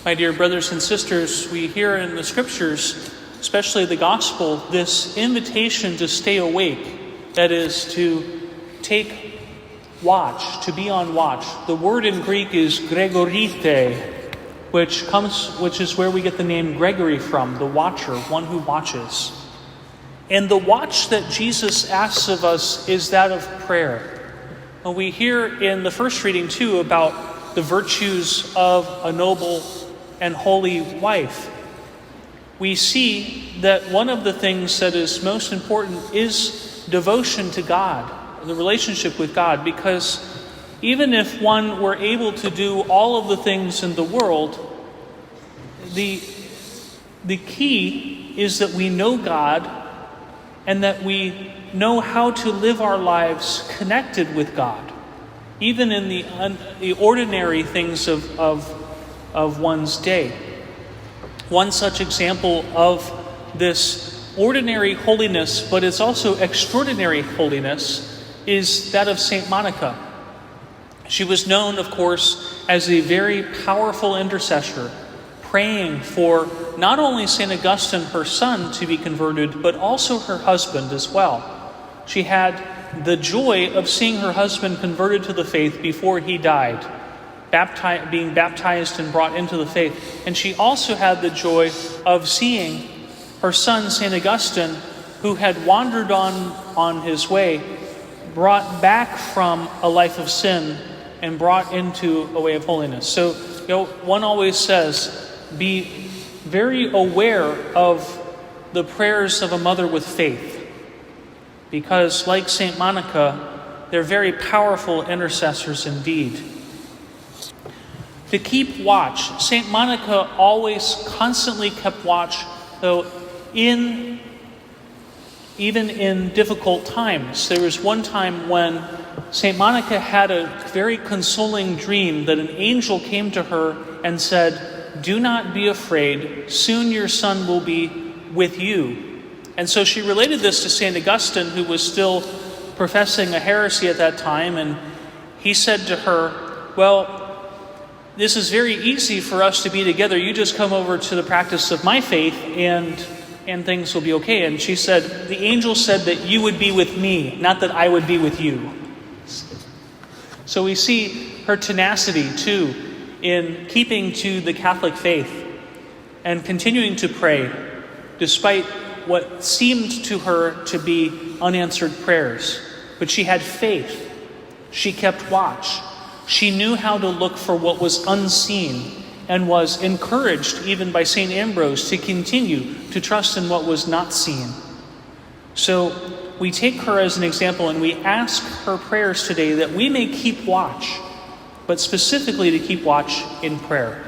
My dear brothers and sisters, we hear in the scriptures, especially the gospel, this invitation to stay awake, that is, to take watch, to be on watch. The word in Greek is gregorite, which is where we get the name Gregory from, the watcher, one who watches. And the watch that Jesus asks of us is that of prayer. And we hear in the first reading, too, about the virtues of a noble and holy wife. We see that one of the things that is most important is devotion to God, the relationship with God, because even if one were able to do all of the things in the world, the key is that we know God and that we know how to live our lives connected with God, even in the ordinary things of one's day. One such example of this ordinary holiness, but it's also extraordinary holiness, is that of Saint Monica. She was known, of course, as a very powerful intercessor, praying for not only St. Augustine, her son, to be converted, but also her husband as well. She had the joy of seeing her husband converted to the faith before he died, being baptized and brought into the faith. And she also had the joy of seeing her son, St. Augustine, who had wandered on his way, brought back from a life of sin and brought into a way of holiness. So, one always says, be very aware of the prayers of a mother with faith, because like St. Monica, they're very powerful intercessors indeed. To keep watch, St. Monica always constantly kept watch, though even in difficult times. There was one time when St. Monica had a very consoling dream that an angel came to her and said, "Do not be afraid, soon your son will be with you." And so she related this to St. Augustine, who was still professing a heresy at that time, and he said to her, "Well, this is very easy for us to be together. You just come over to the practice of my faith and things will be okay." And she said, "The angel said that you would be with me, not that I would be with you." So we see her tenacity, too, in keeping to the Catholic faith and continuing to pray, despite what seemed to her to be unanswered prayers. But she had faith. She kept watch. She knew how to look for what was unseen and was encouraged even by St. Ambrose to continue to trust in what was not seen. So we take her as an example and we ask her prayers today that we may keep watch, but specifically to keep watch in prayer.